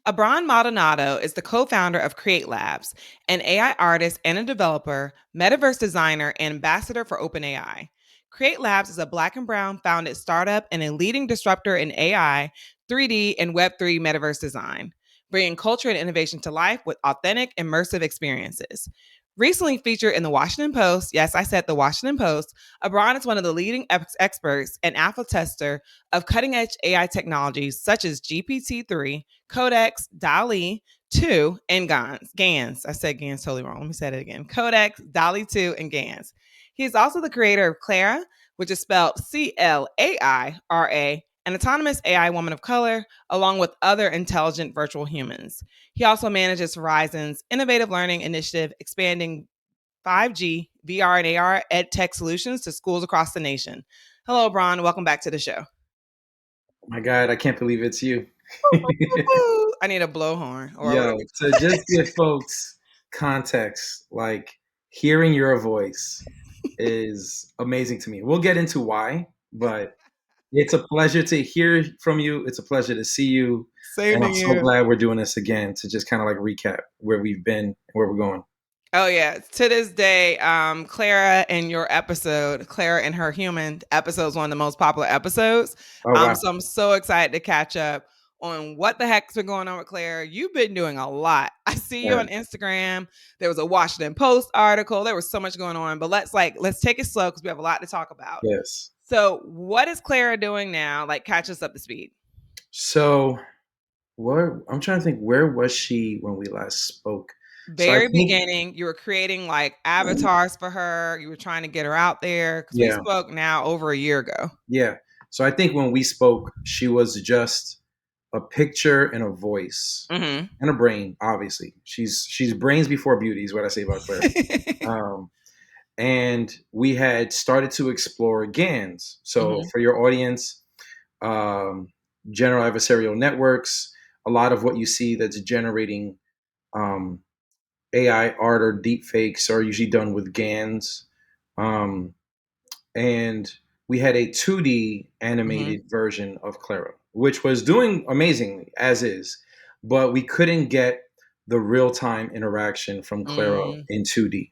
Abron Maldonado is the co-founder of C.L.A.I.R.A, an AI artist and a developer, metaverse designer, and ambassador for OpenAI. C.L.A.I.R.A is a Black and brown founded startup and a leading disruptor in AI, 3D, and Web3 metaverse design, bringing culture and innovation to life with authentic, immersive experiences. Recently featured in the Washington Post, yes, I said the Washington Post, Abron is one of the leading experts and alpha tester of cutting edge AI technologies such as GPT-3, Codex, DALL-E 2, and GANs. I said GANs totally wrong. Let me say it again. Codex, DALL-E 2, and GANs. He is also the creator of C.L.A.I.R.A, which is spelled C.L.A.I.R.A, an autonomous AI woman of color, along with other intelligent virtual humans. He also manages Verizon's innovative learning initiative, expanding 5G, VR, and AR ed tech solutions to schools across the nation. Hello, Bron. Welcome back to the show. Oh my God, I can't believe it's you. I need a blowhorn. Yo, to just give folks context, like hearing your voice is amazing to me. We'll get into why, but it's a pleasure to hear from you. It's a pleasure to see you. Same And to I'm so you. glad we're doing this again to just kind of like recap where we've been and where we're going. Oh yeah. To this day, Clara and your episode, Clara and her human episode is one of the most popular episodes. Oh, wow. So I'm so excited to catch up on what the heck's been going on with Claire. You've been doing a lot. I see you Yeah. on Instagram. There was a Washington Post article. There was so much going on. But let's take it slow because we have a lot to talk about. Yes. So what is Clara doing now? Like catch us up to speed. So, I'm trying to think, where was she when we last spoke? So I Very think, beginning, you were creating like avatars for her. You were trying to get her out there because we yeah. spoke now over a year ago. Yeah. So I think when we spoke, she was just a picture and a voice Mm-hmm. and a brain. Obviously, she's brains before beauty is what I say about Claire. Um, and we had started to explore GANs. So Mm-hmm. for your audience, um, general adversarial networks, a lot of what you see that's generating um, AI art or deep fakes are usually done with GANs. Um, and we had a 2D Mm-hmm. animated version of Clara, which was doing amazingly as is, but we couldn't get the real time interaction from Clara in 2D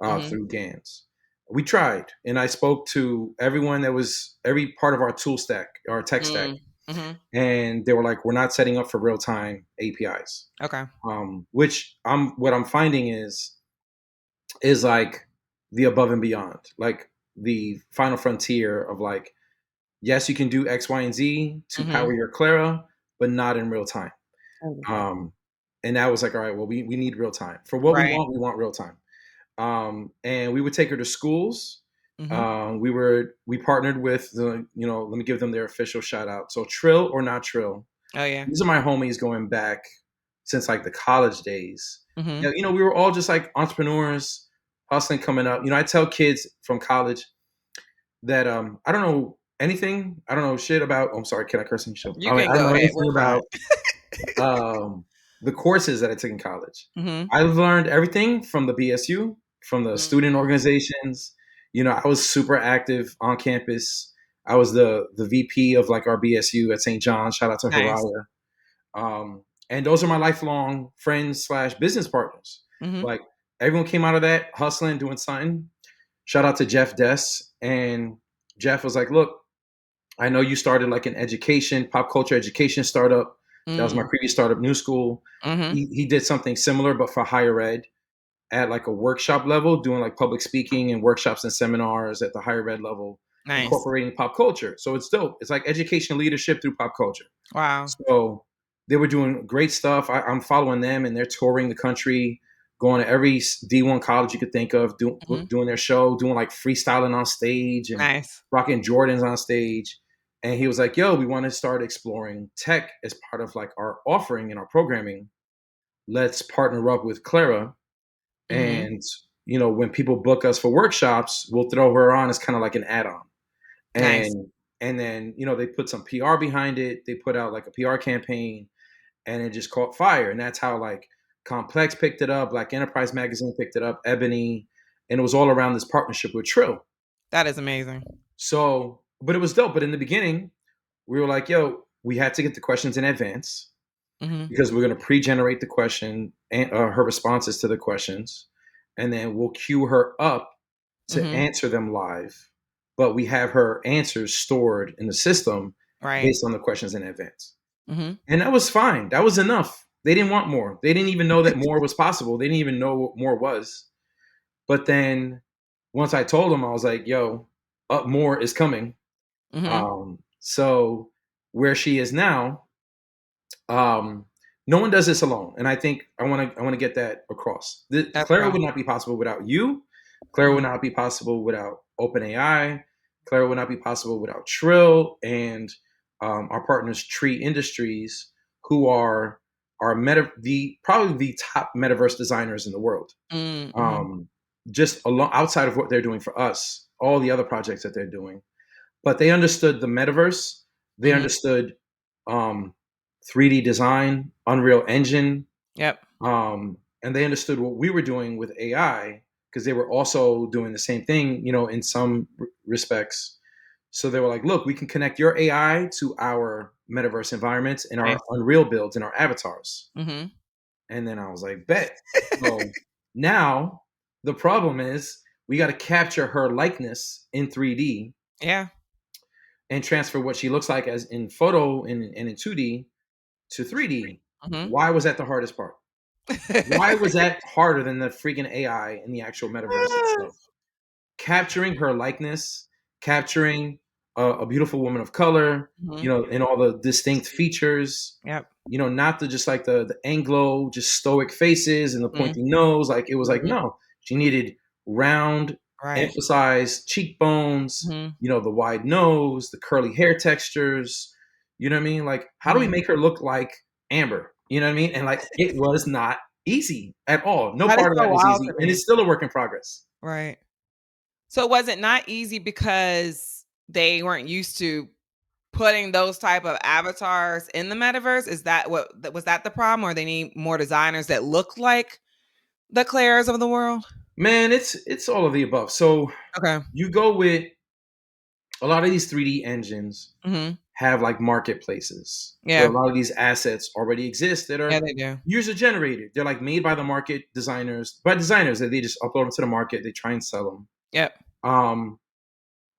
Mm-hmm. through GANs. We tried, and I spoke to everyone that was every part of our tool stack, our tech stack, Mm-hmm. and they were like, "We're not setting up for real time APIs." Okay. Which what I'm finding is like the above and beyond, like the final frontier of like, yes, you can do X, Y, and Z to Mm-hmm. power your Clara, but not in real time. Oh, Um, and that was like, all right, well, we need real time for what right. we want real time. And we would take her to schools. Mm-hmm. We partnered with let me give them their official shout out. So Trill or Not Trill, Oh yeah. these are my homies going back since like the college days. Mm-hmm. Yeah, we were all just like entrepreneurs hustling coming up. I tell kids from college that I don't know anything. I don't know shit about. Oh, I'm sorry, can I curse on the show? You can I don't go know ahead. anything We're fine. about the courses that I took in college. Mm-hmm. I've learned everything from the BSU, from the student Mm-hmm. organizations. I was super active on campus. I was the VP of like our BSU at St. John's. Shout out to Nice. Haraya. And those are my lifelong friends slash business partners. Mm-hmm. Like everyone came out of that hustling, doing something. Shout out to Jeff Dess. And Jeff was like, look, I know you started like an education, pop culture education startup. That was my previous startup, New School. Mm-hmm. He did something similar, but for higher ed at like a workshop level, doing like public speaking and workshops and seminars at the higher ed level, Nice. incorporating pop culture. So it's dope. It's like education leadership through pop culture. Wow. So they were doing great stuff. I'm following them, and they're touring the country, going to every D1 college you could think of, Mm-hmm. doing their show, doing like freestyling on stage and Nice. rocking Jordans on stage. And he was like, "Yo, we want to start exploring tech as part of like our offering and our programming. Let's partner up with Clara, Mm-hmm. and when people book us for workshops, we'll throw her on as kind of like an add-on." Nice. And then they put some PR behind it. They put out like a PR campaign, and it just caught fire. And that's how like Complex picked it up, Black Enterprise Magazine picked it up, Ebony, and it was all around this partnership with Trill. That is amazing. But it was dope. But in the beginning, we were like, yo, we had to get the questions in advance. Mhm. because we're going to pre-generate the question and her responses to the questions, and then we'll queue her up to Mhm. answer them live. But we have her answers stored in the system Right. based on the questions in advance. Mhm. And that was fine. That was enough. They didn't want more. They didn't even know that more was possible. They didn't even know what more was. But then once I told them, I was like, yo, up more is coming. Mhm. So where she is now, um, no one does this alone, and I think I want to get that across. That's Clara real. would not be possible without you. Clara would Mhm. not be possible without OpenAI. Clara would not be possible without Trill and our partners Tree Industries, who are probably the top metaverse designers in the world. Mm, mhm. Um, just outside of what they're doing for us, all the other projects that they're doing, but they understood the metaverse. They Mhm. understood um, 3D design, Unreal Engine, Yep. and they understood what we were doing with AI because they were also doing the same thing, in some respects. So they were like, "Look, we can connect your AI to our metaverse environments and our Nice. Unreal builds and our avatars." Mhm. And then I was like, "Bet." So now the problem is we got to capture her likeness in 3D Yeah. and transfer what she looks like as in photo and in 2D to 3D. Mhm. Why was that the hardest part? Why was that harder than the freaking AI in the actual metaverse itself? Capturing her likeness, capturing a beautiful woman of color, Mhm. in all the distinct features, Yep. not the just like the Anglo, just stoic faces and the Mhm. pointy nose. Like it was like, Mhm. no, she needed round, Right. emphasized cheekbones, Mhm. the wide nose, the curly hair textures. You know what I mean? Like, how do we Mhm. make her look like Amber? You know what I mean? And like, it was not easy at all. No That is part of so that was wild easy. to And me. it's still a work in progress. Right. So was it not easy because they weren't used to putting those type of avatars in the metaverse? Is that was that the problem, or they need more designers that look like the Claire's of the world? Man, it's all of the above. So Okay. you go with a lot of these 3D engines Mhm. have like marketplaces where Yeah. a lot of these assets already exist that Yeah, are they do. user generated. They're like made by the market by designers that they just upload them to the market. They try and sell them. Yep. Um,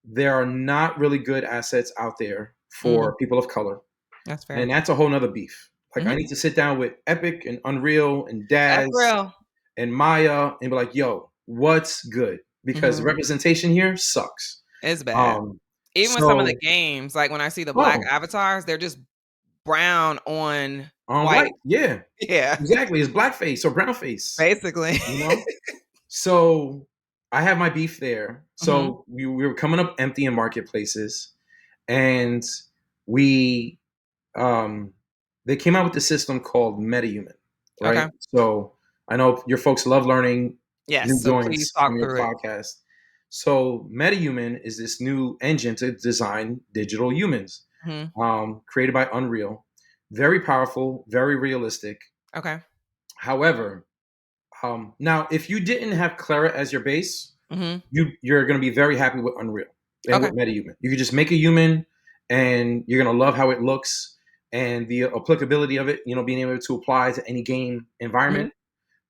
there are not really good assets out there Mm, for people of color, that's fair. and that's a whole nother beef. Like I Mhm. need to sit down with Epic and Unreal and That's Daz real. and Maya and be like, "Yo, what's good?" Because the Mhm. representation here sucks. It's bad. Um, Even with some of the so games, like when I see the black oh, avatars, they're just brown on on white. white, yeah, Yeah, exactly. It's blackface or brownface, basically. you know? So I have my beef there. Mhm. So we were coming up empty in marketplaces, and we um they came out with this system called MetaHuman, right? Okay. So I know your folks love learning Yes, new so please joints from talk your through it. podcast. So MetaHuman is this new engine to design digital humans, Mhm. created by Unreal. Very powerful, very realistic. Okay. However, now if you didn't have Clara as your base, Mhm. you're going to be very happy with Unreal and Okay. with MetaHuman. You could just make a human, and you're going to love how it looks and the applicability of it. Being able to apply to any game Mhm. environment,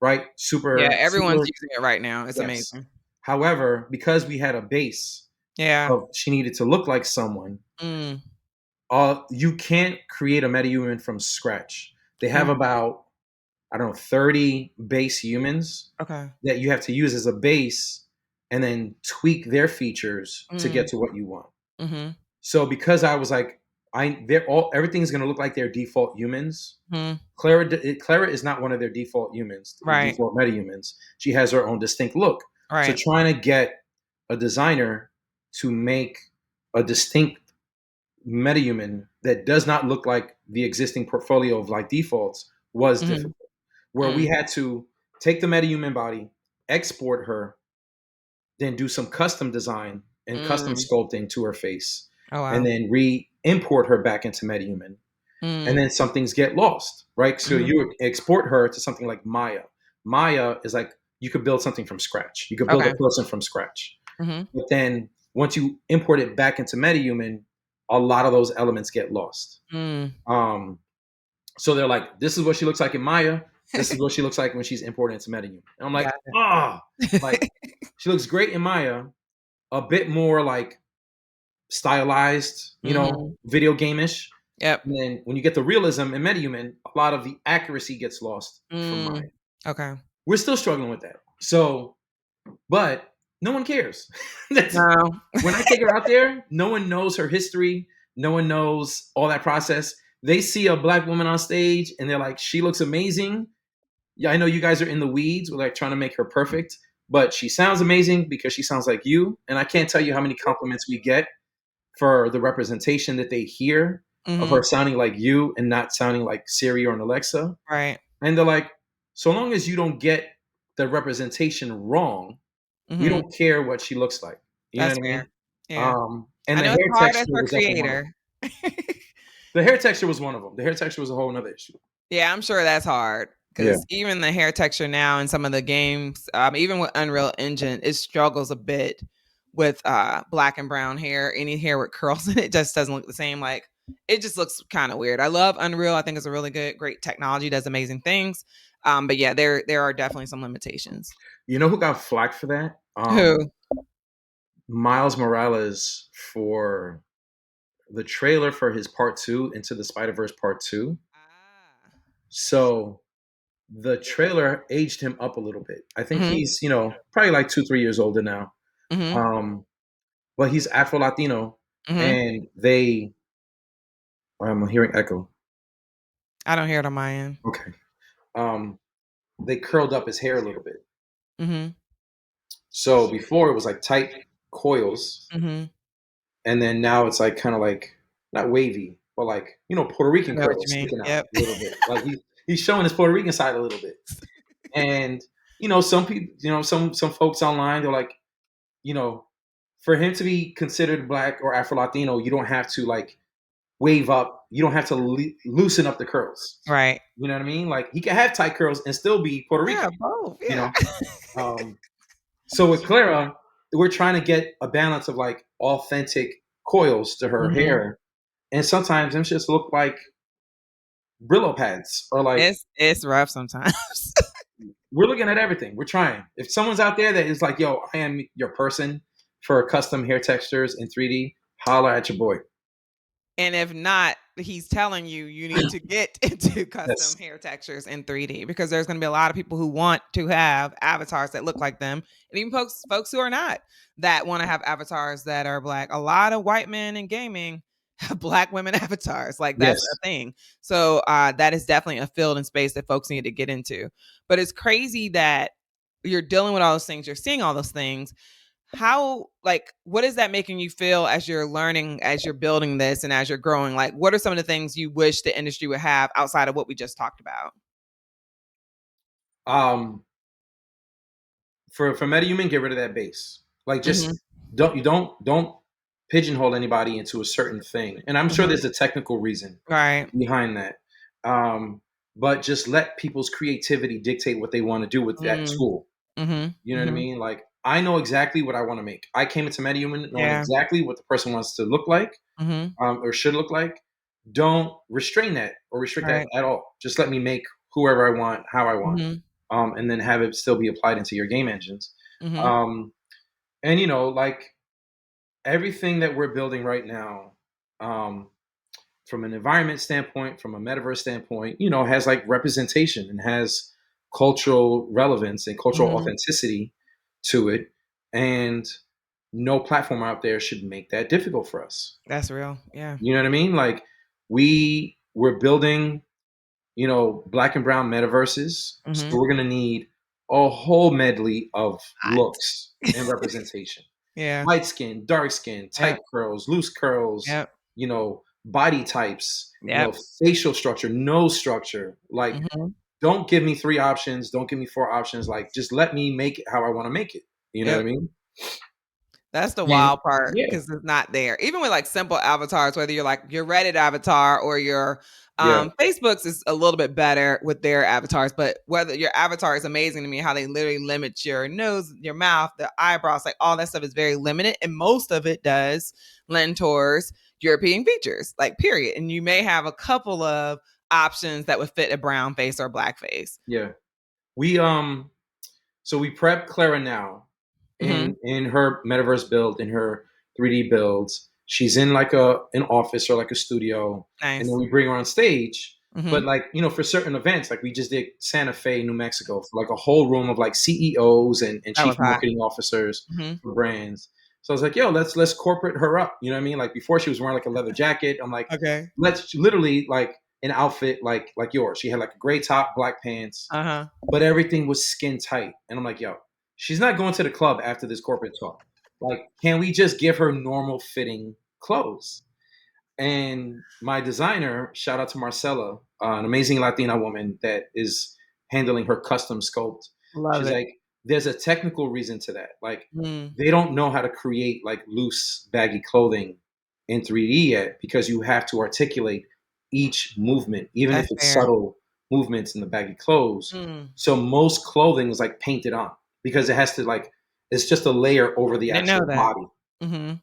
right? Yeah, Super, everyone's super. using it right now. It's Yes. amazing. However, because we had a base Yeah. of she needed to look like someone, Mm. you can't create a metahuman from scratch. They have Mm. about, I don't know, 30 base humans Okay. that you have to use as a base and then tweak their features to get Mm. to what you want. Mhm. So because I was like, they're all everything's gonna look like their default humans. Mhm. Clara is not one of their default humans, Right. default metahumans. She has her own distinct look. So Right. trying to get a designer to make a distinct metahuman that does not look like the existing portfolio of like defaults was Mhm. difficult. Where we Mm. had to take the metahuman body, export her, then do some custom design and custom Mm. sculpting to her face, Oh, and wow. then re-import her back into MetaHuman. And Mm. then some things get lost, right? So Mhm. you export her to something like Maya. Maya is like you could build something from scratch. You could build Okay. a person from scratch. Mhm. But then once you import it back into MetaHuman, a lot of those elements get lost. Mm. Um, So they're like, this is what she looks like in Maya. This is what she looks like when she's imported into MetaHuman. And I'm like, Got ah, like it. she looks great in Maya, a bit more like stylized, Mhm. video game-ish. Yep. And then when you get the realism in MetaHuman, a lot of the accuracy gets lost from Maya. Mm. Okay. We're still struggling with that. So, but no one cares. That's No. when I take her out there, no one knows her history. No one knows all that process. They see a black woman on stage and they're like, she looks amazing. Yeah, I know you guys are in the weeds with like trying to make her perfect, but she sounds amazing because she sounds like you. And I can't tell you how many compliments we get for the representation that they hear of her Mhm. sounding like you and not sounding like Siri or an Alexa. Right. And they're like, so long as you don't get the representation wrong, we Mhm. don't care what she looks like. You know That's what I fair. mean? Yeah. And I the know it's hair hard as texture a was definitely one of them. creator. The hair texture was one of them. The hair texture was a whole other issue. Yeah, I'm sure that's hard Yeah. because even the hair texture now in some of the games, even with Unreal Engine, it struggles a bit with black and brown hair. Any hair with curls in it just doesn't look the same. Like it just looks kind of weird. I love Unreal. I think it's a really great technology. Does amazing things. But yeah, there are definitely some limitations. You know who got flack for that? Who? Miles Morales for the trailer for his part two, Into the Spider Verse part two. Ah. So the trailer aged him up a little bit. I think Mhm. he's, probably like 2, 3 years older now. Mhm. Um, but he's Afro Latino, Mhm. and I'm hearing echo. I don't hear it on my end. Okay. Um, they curled up his hair a little bit. Mhm. So before it was like tight coils, Mhm. and then now it's like kind of like not wavy, but like Puerto I Rican know what you curls mean. sticking out Yep. a little bit. Like he's showing his Puerto Rican side a little bit. And some people, some folks online, they're like, you know, for him to be considered black or Afro Latino, you don't have to like wave up. You don't have to loosen up the curls. Right. You know what I mean? Like he can have tight curls and still be Puerto Yeah, Rican. both. You Yeah. know. So with Clara, we're trying to get a balance of like authentic coils to her Mhm. hair, and sometimes them just look like Brillo pads or like It's rough sometimes. we're looking at everything. We're trying. If someone's out there that is like, yo, I am your person for custom hair textures in 3D, holla at your boy. And if not, he's telling you you need to get into custom Yes. hair textures in 3D because there's going to be a lot of people who want to have avatars that look like them, and even folks who are not that want to have avatars that are black. A lot of white men in gaming have black women avatars. Like that's a Yes. thing. So that is definitely a field and space that folks need to get into. But it's crazy that you're dealing with all those things, you're seeing all those things, how, like, what is that making you feel as you're learning, as you're building this and as you're growing? Like what are some of the things you wish the industry would have outside of what we just talked about? Um, for MetaHuman, get rid of that base. Like Mhm. just don't pigeonhole anybody into a certain thing. And I'm sure Mhm. there's a technical reason Right. behind that. Um, but just let people's creativity dictate what they want to do with that Mm. tool. Mhm. You know what I Mhm. mean? Like I know exactly what I want to make. I came into MetaHuman knowing Yeah. exactly what the person wants to look like, Mhm. or should look like. Don't restrain that or restrict that Right. at all. Just let me make whoever I want, how I want, Mhm. and then have it still be applied into your game engines. Mhm. Um, and like everything that we're building right now, um, from an environment standpoint, from a metaverse standpoint, has like representation and has cultural relevance and cultural Mhm. authenticity to it. And no platform out there should make that difficult for us. That's real. Yeah. You know what I mean? Like we're building, black and brown metaverses. So Mhm. we're gonna need a whole medley of Hot. looks and representation. Yeah. Light skin, dark skin, tight Yep. curls, loose curls, Yep. body types, Yep. facial structure, nose structure. Like, Mhm. don't give me 3 options, don't give me 4 options. Like, just let me make it how I want to make it. You know what Yep. I mean? That's the And wild part yeah, because it's not there. Even with like simple avatars, whether you're like your Reddit avatar or your yeah, Facebook's is a little bit better with their avatars, but whether your avatar is amazing to me, how they literally limit your nose, your mouth, the eyebrows, like all that stuff is very limited. And most of it does lend towards European features, like period. And you may have a couple of options that would fit a brown face or a black face. Yeah. We so we prep Clara now Hmm. in her metaverse build, in her 3D builds. She's in like an office or like a studio, and then Nice. we bring her on stage. Hmm. But like, for certain events, like we just did Santa Fe, New Mexico, for like a whole room of like CEOs and That chief was hot. marketing officers Hmm. for brands. So I was like, yo, let's corporate her up. You know what I mean? Like before she was wearing like a leather jacket. I'm like, Okay. let's literally like an outfit like yours. She had like a gray top, black pants, Uh-huh. but everything was skin tight. And I'm like, yo, she's not going to the club after this corporate talk. Like, can we just give her normal fitting clothes? And my designer, shout out to Marcella, an amazing Latina woman that is handling her custom sculpt. Love She's it. like, there's a technical reason to that. Like, Mm, they don't know how to create like loose, baggy clothing in 3D yet because you have to articulate each movement, even if that's it's fair. subtle movements in the baggy clothes. Mm. So most clothing is like painted on because it has to like, it's just a layer over the I didn't know actual that. body. Hmm. So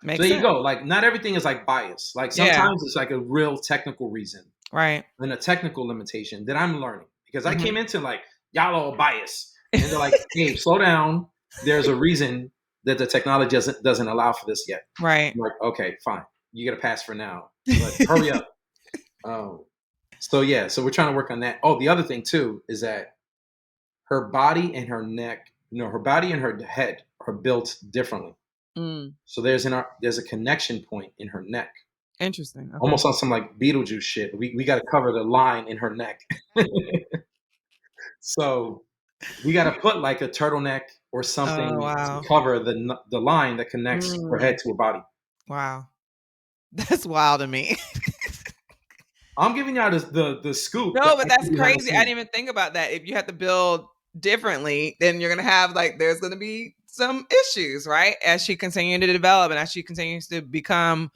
Makes there you sense. go. Like not everything is like bias. Like Yeah. sometimes it's like a real technical reason Right. and a technical limitation that I'm learning because I Hmm. came into like y'all all bias and they're like, hey, slow down. There's a reason that the technology doesn't allow for this yet. Right. I'm like, okay, fine. You get a pass for now, but hurry up. Um, so yeah, so we're trying to work on that. Oh, the other thing too is that her body and her neck, her body and her head are built differently. Mm. So there's a connection point in her neck, Interesting. Okay. almost on some like Beetlejuice shit. We got to cover the line in her neck. So we got to put like a turtleneck or Oh, something to wow. cover the line that connects her head Mm. to her body. Wow. That's wild to me. I'm giving y'all the scoop that No, but I that's see behind the crazy. I didn't scenes. even think about that. If you have to build differently, then you're gonna have like there's gonna be some issues, right? As she continues to develop and as she continues to become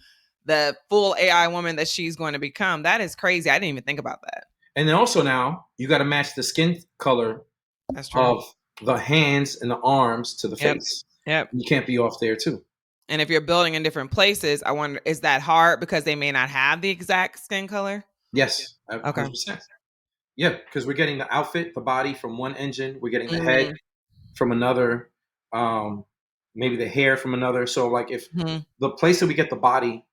the full AI woman that she's going to become. That is crazy. I didn't even think about that. And then also now you got to match the skin color That's true. of the hands and the arms to the Yep. face. Yep. You can't be off there too. And if you're building in different places, I wonder, is that hard because they may not have the exact skin color? Yes, Okay. 100%. Yeah, because we're getting the outfit, the body from one engine. We're getting the head Mm-hmm. from another, um, maybe the hair from another. So like if the place that we get the body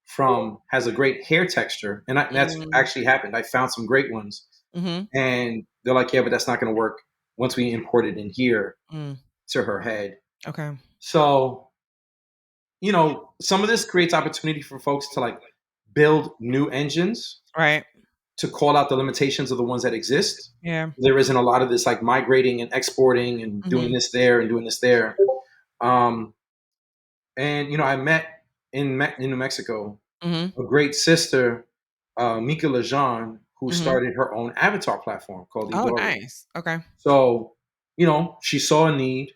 from has a great hair texture, and that's Mm-hmm. actually happened. I found some great ones, Mm-hmm. and they're like, yeah, but that's not going to work once we import it in here Mm. to her head. Okay. So some of this creates opportunity for folks to like build new engines Right. to call out the limitations of the ones that exist. Yeah. There isn't a lot of this like migrating and exporting and doing Mm-hmm. this there and doing this there. Um, and I met in New Mexico Mm-hmm. a great sister, Mika Lejean, who Mm-hmm. started her own avatar platform called Oh, Edoria. nice. Okay. So, she saw a need.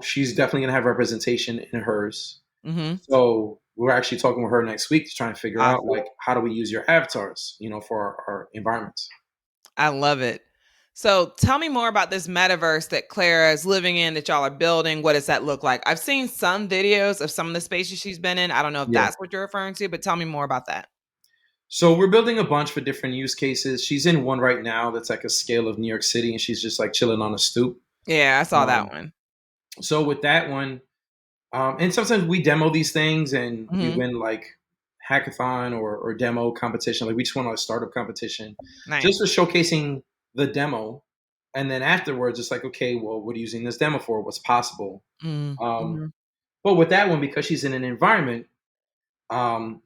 She's definitely gonna have representation in hers. Mm-hmm. So we're actually talking with her next week to try and figure out Awesome. like how do we use your avatars, for our environments. I love it. So tell me more about this metaverse that Clara is living in that y'all are building. What does that look like? I've seen some videos of some of the spaces she's been in. I don't know if Yeah. that's what you're referring to, but tell me more about that. So we're building a bunch for different use cases. She's in one right now that's like a scale of New York City, and she's just like chilling on a stoop. Yeah, I saw that Um, one. so with that one, and sometimes we demo these things and we Mhm. win like hackathon or demo competition. Like we just won a startup competition just for Nice. showcasing the demo. And then afterwards, it's like, okay, well, what are you using this demo for? What's possible? Mm, Um, mhm, but with that one, because she's in an environment,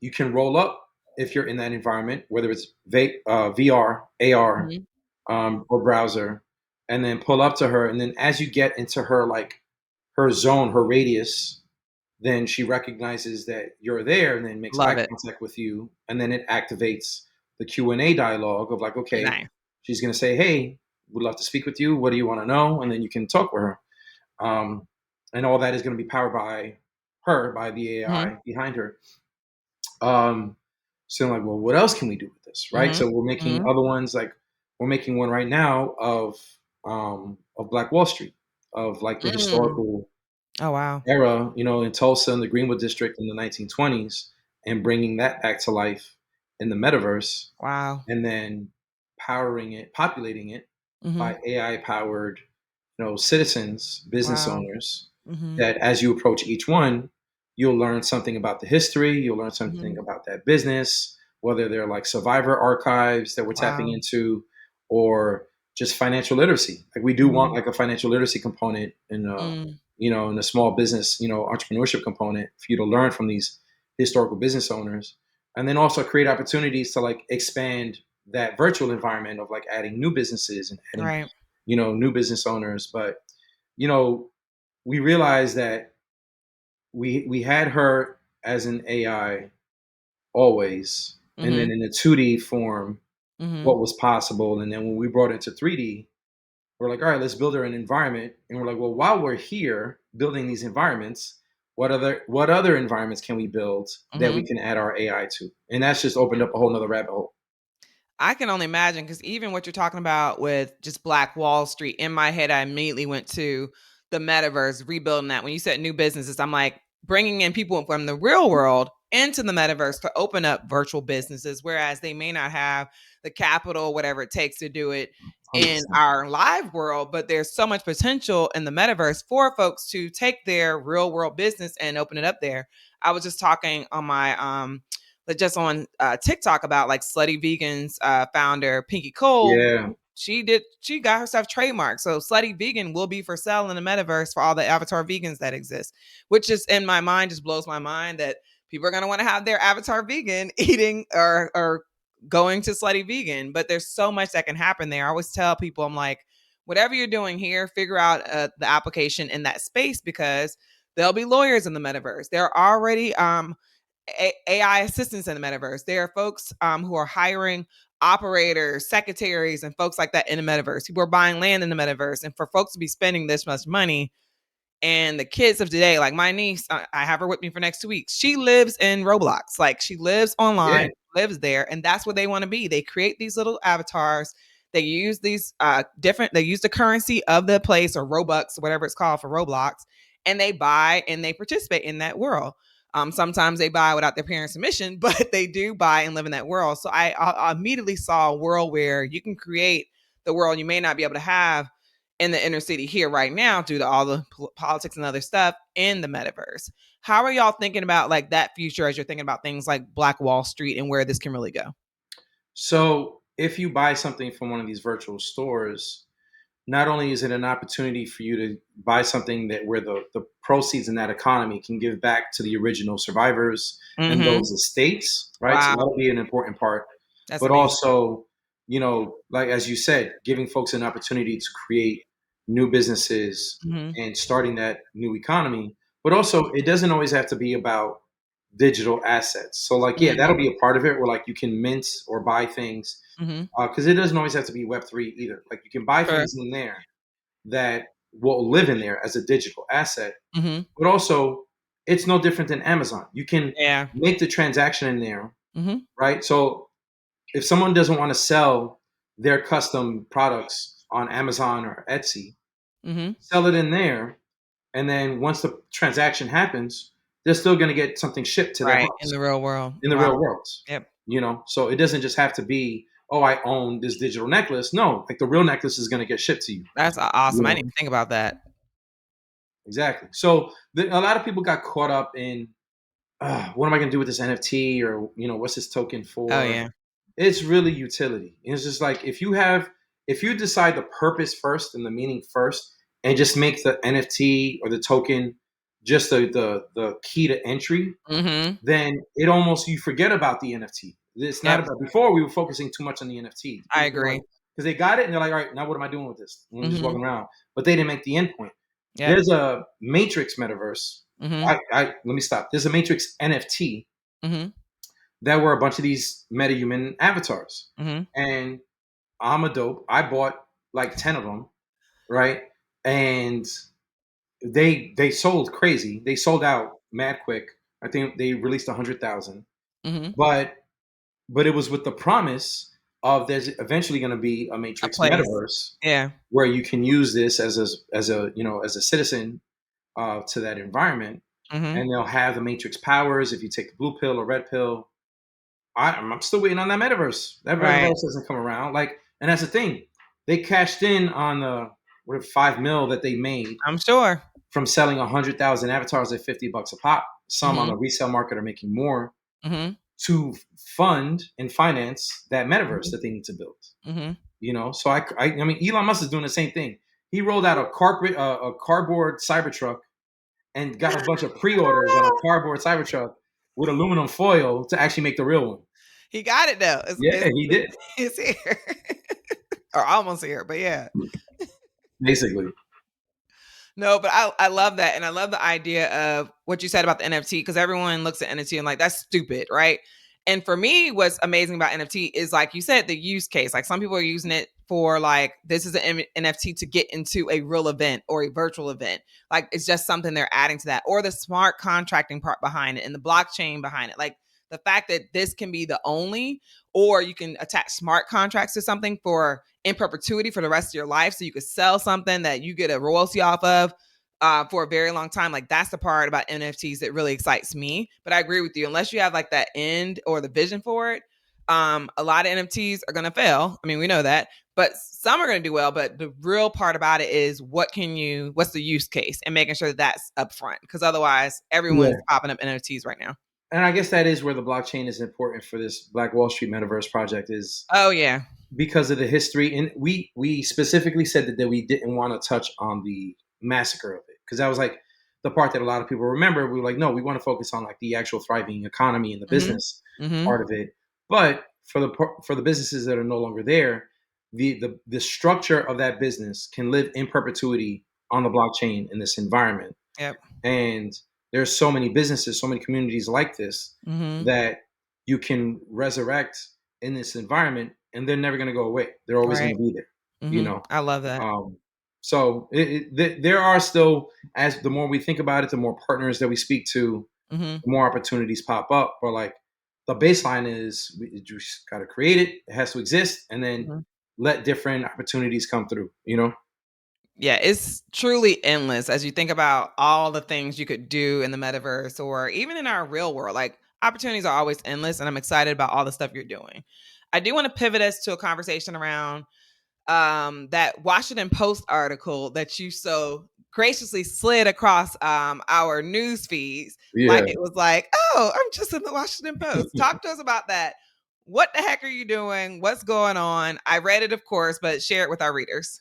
you can roll up if you're in that environment, whether it's VR, AR, mhm. or browser, and then pull up to her. And then as you get into her like her zone, her radius, then she recognizes that you're there and then makes eye Love it. contact with you, and then it activates the Q&A dialogue of like, okay, Nice. she's going to say, hey, would love to speak with you, what do you want to know, and then you can talk with her, and all that is going to be powered by her, by the Mhm, AI behind her. So I'm like, well, what else can we do with this, right? mhm, So we're making mhm. other ones, like we're making one right now of Black Wall Street, of like the Mm. historical Oh, wow. era, in Tulsa in the Greenwood district in the 1920s, and bringing that back to life in the metaverse, Wow. and then powering it, populating it Mhm. by AI powered, citizens, business Wow. owners, Mhm. that as you approach each one, you'll learn something about the history, you'll learn something Mhm. about that business, whether they're like survivor archives that we're tapping Wow. into, or just financial literacy. Like we do want Mhm. like a financial literacy component Mm. in a small business, entrepreneurship component for you to learn from these historical business owners, and then also create opportunities to like expand that virtual environment of like adding new businesses and adding, Right. new business owners. But you know we realized that we had her as an AI always, and then Mhm. in a 2D form, Mhm. what was possible, and then when we brought it into 3D, we're like, all right, let's build her an environment, and we're like, well, while we're here building these environments, what other environments can we build that we Mhm. can add our AI to? And that's just opened up a whole nother rabbit hole. I can only imagine because even what you're talking about with just Black Wall Street, in my head, I immediately went to the metaverse, rebuilding that. When you said new businesses, I'm like bringing in people from the real world into the metaverse to open up virtual businesses, whereas they may not have the capital, whatever it takes to do it in 100%. our live world. But there's so much potential in the metaverse for folks to take their real world business and open it up there. I was just talking on my just on TikTok about like Slutty Vegan's founder Pinky Cole. Yeah. She got herself trademarked. So Slutty Vegan will be for sale in the metaverse for all the avatar vegans that exist, which is in my mind just blows my mind that people are gonna want to have their avatar vegan eating or going to Slutty Vegan. But there's so much that can happen there. I always tell people, I'm like, whatever you're doing here, figure out the application in that space because there'll be lawyers in the metaverse. There are already AI assistants in the metaverse. There are folks who are hiring operators, secretaries, and folks like that in the metaverse. People are buying land in the metaverse. And for folks to be spending this much money, and the kids of today, like my niece, I have her with me for next 2 weeks. She lives in Roblox. Like she lives Yeah. online, lives there, and that's what they want to be. They create these little avatars. They use these they use the currency of the place or Robux, whatever it's called for Roblox, and they buy and they participate in that world. Sometimes they buy without their parents' permission, but they do buy and live in that world. So I immediately saw a world where you can create the world you may not be able to have in the inner city here right now due to all the politics and other stuff in the metaverse. How are y'all thinking about like that future as you're thinking about things like Black Wall Street and where this can really go? So if you buy something from one of these virtual stores, not only is it an opportunity for you to buy something that where the proceeds in that economy can give back to the original survivors and Mm-hmm. those estates, right? So Wow, that'll be an important part. that's But amazing. also, like as you said, giving folks an opportunity to create new businesses Mm-hmm. and starting that new economy. But also, it doesn't always have to be about digital assets. So, like, yeah, that'll be a part of it where like you can mint or buy things Mm-hmm. because it doesn't always have to be Web3 either. Like you can buy Sure. things in there that will live in there as a digital asset, Mm-hmm. but also it's no different than Amazon. You can Yeah. make the transaction in there, Mm-hmm. right? So if someone doesn't want to sell their custom products on Amazon or Etsy, Mm-hmm. sell it in there, and then once the transaction happens, they're still going to get something shipped to their Right. In house the real world. in the Wow. real world. Yep. So it doesn't just have to be, oh, I own this digital necklace. No, like the real necklace is going to get shipped to you. That's You awesome. I didn't know, even think about that. exactly. So a lot of people got caught up in, what am I going to do with this NFT, or what's this token Oh for? yeah. It's really utility. It's just like if you decide the purpose first and the meaning first, and just make the NFT or the token just the key to entry, Mm-hmm. then it almost you forget about the NFT. It's not Yep. about before we were focusing too much on the NFT. I People were like, agree. because they got it and they're like, all right, now what am I doing with this? And I'm just Mm-hmm. walking around, but they didn't make the endpoint. Yep. There's a Matrix metaverse. Mm-hmm. Let me stop. There's a Matrix NFT Mm-hmm. that were a bunch of these metahuman avatars, Mm-hmm. and I'm a dope. I bought like 10 of them, right? And they sold crazy. They sold out mad quick. I think they released 100,000, Mm-hmm. but it was with the promise of there's eventually going to be a A Matrix place. metaverse Yeah. where you can use this as a citizen to that environment, Mm-hmm. and they'll have the Matrix powers if you take the blue pill or red pill. I'm still waiting on that metaverse. That Right. metaverse doesn't come around. Like, and that's the thing. They cashed in on the what 5 mil that they made I'm sure. from selling 100,000 avatars at $50 a pop. Some on Mhm. the resale market are making more Mhm. to fund and finance that metaverse Mhm. that they need to build. Mhm. So I mean, Elon Musk is doing the same thing. He rolled out a cardboard Cybertruck and got a bunch of pre-orders on a cardboard Cybertruck with aluminum foil to actually make the real one. He got it though. Yeah, he did. It's here. Or almost here, but yeah. Basically. No, but I love that. And I love the idea of what you said about the NFT because everyone looks at NFT and like, that's stupid, right? And for me, what's amazing about NFT is like you said, the use case. Like some people are using it for like, this is an NFT to get into a real event or a virtual event. Like it's just something they're adding to that, or the smart contracting part behind it and the blockchain behind it. Like the fact that this can be the only, or you can attach smart contracts to something for in perpetuity for the rest of your life. So you could sell something that you get a royalty off of for a very long time. Like that's the part about NFTs that really excites me. But I agree with you. Unless you have like that end or the vision for it, a lot of NFTs are going to fail. I mean, we know that, but some are going to do well. But the real part about it is what's the use case and making sure that that's upfront because otherwise everyone's Yeah. popping up NFTs right now. And I guess that is where the blockchain is important for this Black Wall Street metaverse project is Oh, yeah. because of the history. And we specifically said that we didn't want to touch on the massacre of it because that was like the part that a lot of people remember. We were like, no, we want to focus on like the actual thriving economy and the Mm-hmm. business Mm-hmm. part of it. But for the businesses that are no longer there, the structure of that business can live in perpetuity on the blockchain in this environment. Yep. And there's so many businesses, so many communities like this Mm-hmm. that you can resurrect in this environment, and they're never going to go away. They're always going Right. to be there, you Mm-hmm. know. I love that. So there are still, as the more we think about it, the more partners that we speak to, Mm-hmm. the more opportunities pop up. But like the baseline is, we just got to create it. It has to exist, and then Mm-hmm. let different opportunities come through. You know. Yeah, it's truly endless as you think about all the things you could do in the metaverse or even in our real world. Like opportunities are always endless, and I'm excited about all the stuff you're doing. I do want to pivot us to a conversation around that Washington Post article that you so graciously slid across our news feeds. Yeah. Like it was like, oh, I'm just in the Washington Post. Talk to us about that. What the heck are you doing? What's going on? I read it, of course, but share it with our readers.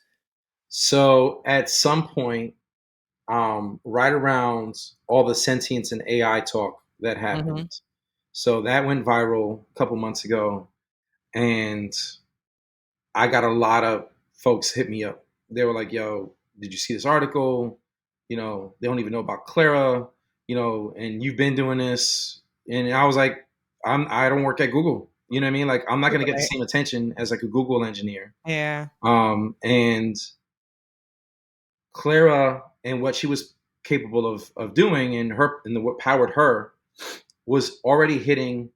So at some point, right around all the sentience and AI talk that Mm-hmm. happened. So that went viral a couple months ago, and I got a lot of folks hit me up. They were like, "Yo, did you see this article? They don't even know about Clara, and you've been doing this." And I was like, I don't work at Google. You know what I mean? Like, I'm not going to get the Right. same attention as like a Google engineer. Yeah. And Clara and what she was capable of doing and what powered her was already hitting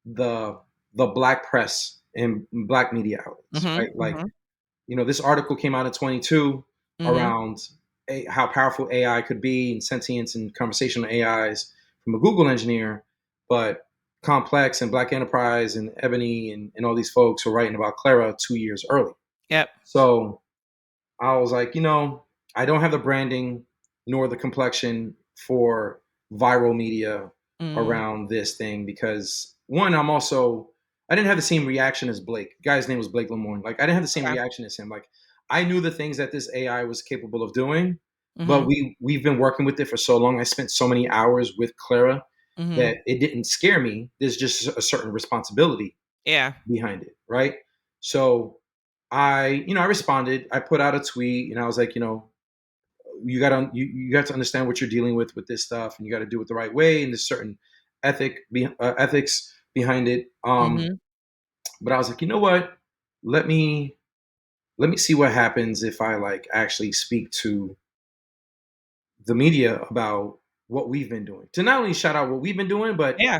the the black press and black media outlets, Mhm, right? Like, mhm, this article came out in 22 mhm. around how powerful AI could be and sentience and conversational AIs from a Google engineer, but Complex and Black Enterprise and Ebony and all these folks were writing about Clara 2 years early. Yep. So I was like, I don't have the branding nor the complexion for viral media Mm, around this thing because one, I didn't have the same reaction as Blake. The guy's name was Blake Lemoine. Like I didn't have the same okay. reaction as him. Like I knew the things that this AI was capable of doing, but Mhm, we've been working with it for so long. I spent so many hours with Clara mhm. that it didn't scare me. There's just a certain responsibility Yeah. behind it, right? So I responded. I put out a tweet, and I was like, you got to understand what you're dealing with this stuff, and you got to do it the right way, and there's certain ethics behind it. Mhm. But I was like, you know what? Let me let me see what happens if I like actually speak to the media about what we've been doing. To not only shout out what we've been doing, but Yeah.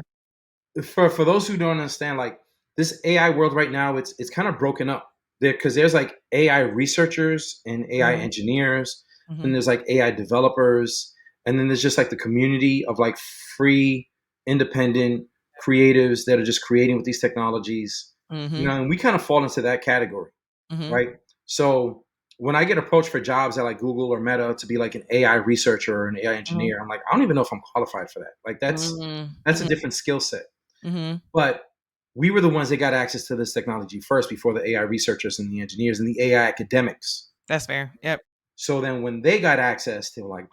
for those who don't understand, like this AI world right now, it's kind of broken up there because there's like AI researchers and AI Mhm, engineers, and mhm. there's like AI developers, and then there's just like the community of like free, independent creatives that are just creating with these technologies, Mhm. and we kind of fall into that category, Mhm. right? So when I get approached for jobs at like Google or Meta to be like an AI researcher or an AI Mhm. engineer, I'm like, I don't even know if I'm qualified for that. Like Mhm. that's a Mhm. different skill set. Mhm. But we were the ones that got access to this technology first before the AI researchers and the engineers and the AI academics. That's fair. Yep. So then when they got access, they were like,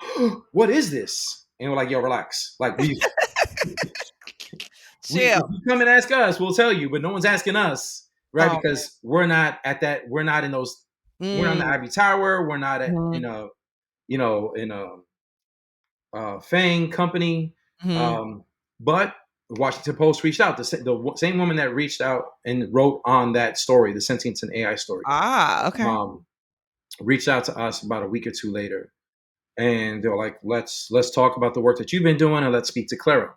what is this? And we're like, yo, relax. Like we if Chill. you come and ask us, we'll tell you, but no one's asking us, right? Oh, Because we're not at that, we're not in those, we're not in the mm. Ivy Tower, we're not at, Mhm. in a Fang company. Mhm. Um, but Washington Post reached out. The same woman that reached out and wrote on that story, the sentience and AI story, Ah, okay. um, reached out to us about a week or two later, and they were like, "Let's talk about the work that you've been doing, and let's speak to Clara."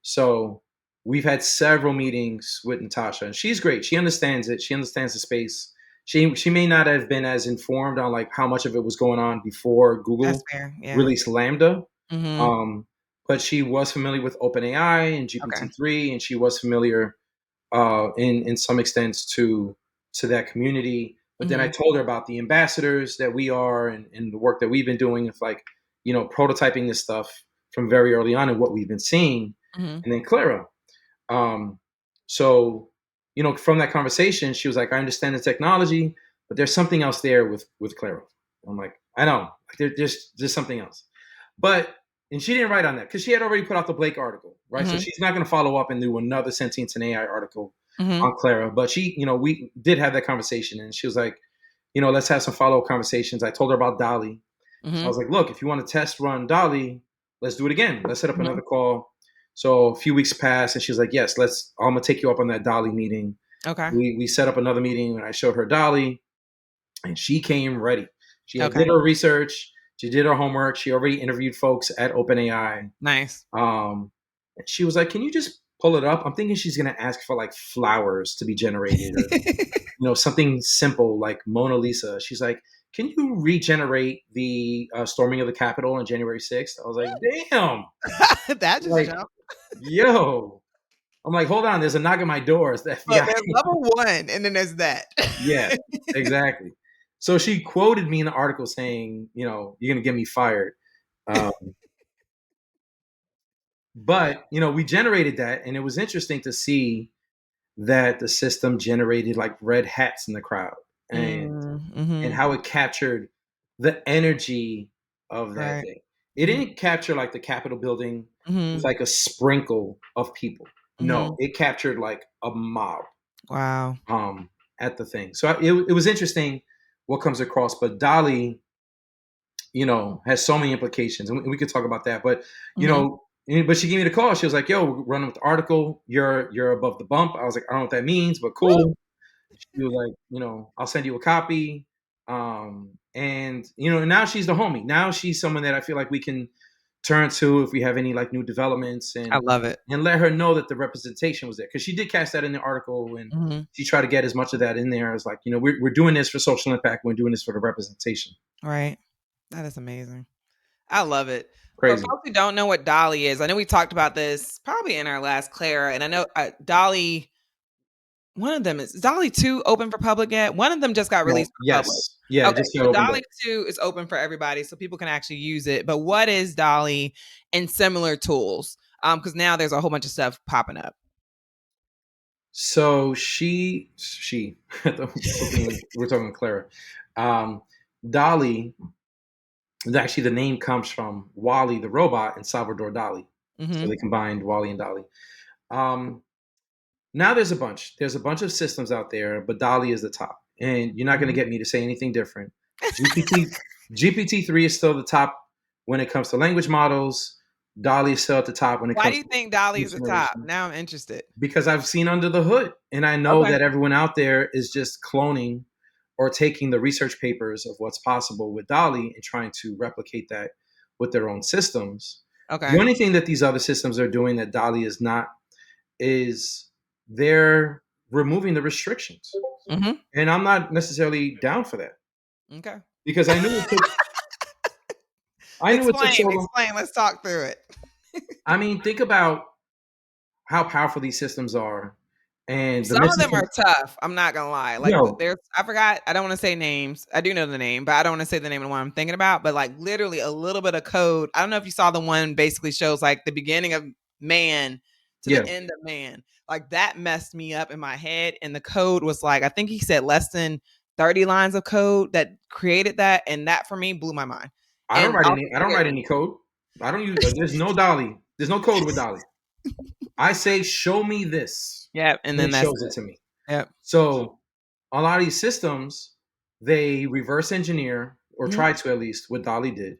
So we've had several meetings with Natasha, and she's great. She understands it. She understands the space. She may not have been as informed on like how much of it was going on before That's Google fair. Yeah. released Lambda, Mhm. um, but she was familiar with OpenAI and Okay. GPT-3, and she was familiar in some extents to that community. But then I Mhm. told her about the ambassadors that we are and the work that we've been doing of like prototyping this stuff from very early on and what we've been seeing. Mhm. And then Clara, um, so from that conversation, she was like, "I understand the technology, but there's something else there with Clara." I'm like, "I know, there's something else." But and she didn't write on that because she had already put out the Blake article, right? So Mhm. she's not going to follow up and do another sentience and AI article Mhm. on Clara. But we did have that conversation, and she was like, let's have some follow up conversations. I told her about DALL-E, so I Mhm. was like, look, if you want to test run DALL-E, let's do it again. Let's set up Mhm. another call. So a few weeks passed, and she's like, yes, let's. I'm gonna take you up on that DALL-E meeting. Okay. We set up another meeting, and I showed her DALL-E, and she came ready. She had did Okay. her research. She did her homework. She already interviewed folks at OpenAI. Nice. And she was like, "Can you just pull it up?" I'm thinking she's gonna ask for like flowers to be generated, or something simple like Mona Lisa. She's like, "Can you regenerate the storming of the Capitol on January 6th?" I was like, "Damn!" That just Like, jumped. yo. I'm like, "Hold on, there's a knock at my door. It's the Look, FBI." there's level 1 and then there's that. Yeah, exactly. So she quoted me in the article saying, "You're gonna get me fired." Um, but we generated that, and it was interesting to see that the system generated like red hats in the crowd, and Mhm. how it captured the energy of that Right. day. It Mhm. didn't capture like the Capitol building with Mhm. like a sprinkle of people. No, Mhm. it captured like a mob Wow. um, at the thing. So it was interesting what comes across. But Dolly, has so many implications, and we could talk about that. But Mhm. but she gave me the call. She was like, "Yo, we're running with the article. You're above the bump." I was like, "I don't know what that means, but Woo! cool." She was like, "I'll send you a copy." And now she's the homie. Now she's someone that I feel like we can turn to if we have any like new developments, I and love it. let her know that the representation was there, because she did catch that in the article, and Mhm. she tried to get as much of that in there as like, we're doing this for social impact. We're doing this for the representation. Right. That is amazing. I love it. For Crazy. folks who don't know what DALL-E is, I know we talked about this probably in our last Clara, and I know DALL-E, one of them is DALL-E 2 open for public yet? One of them just got No, released for public. yes, yeah, it Okay, just got so opened up. DALL-E 2 is open for everybody, so people can actually use it. But what is DALL-E and similar tools? Because now there's a whole bunch of stuff popping up. So she hoping we're talking Clara. Um, Dolly, actually the name comes from Wally the robot and Salvador Dali. So Mhm. they combined Wally and Dolly. Um, Now there's a bunch. There's a bunch of systems out there, but Dolly is the top. And you're not going to Mhm. get me to say anything different. GPT-3 is still the top when it comes to language models. Dolly is still at the top when it Why do comes you to think DALL-E is speech the top? generation, Now I'm interested. because I've seen under the hood, and I know Okay. that everyone out there is just cloning or taking the research papers of what's possible with Dolly and trying to replicate that with their own systems. The Okay. only thing that these other systems are doing that Dolly is not is they're removing the restrictions. Mhm. And I'm not necessarily down for that, Okay. because I knew it took so Explain, long. explain. Let's talk through it. I mean, think about how powerful these systems are, and the Some of them are misinformation. tough, I'm not gonna lie, like, Yo, there's I forgot, I don't wanna say names, I do know the name, but I don't wanna say the name of the one I'm thinking about, but, like, literally a little bit of code. I don't know if you saw the one basically shows, like, the beginning of man to yeah, the end of man, like, that messed me up in my head, and the code was, like, I think he said less than 30 lines of code that created that, and that for me blew my mind, and I'll I don't forget. write any code. I don't use. There's no DALL-E. There's no code with DALL-E. I say, show me this, Yep, and and then it that's shows it it. to me. Yep. So a lot of these systems, they reverse engineer or Mhm, try to at least what DALL-E did,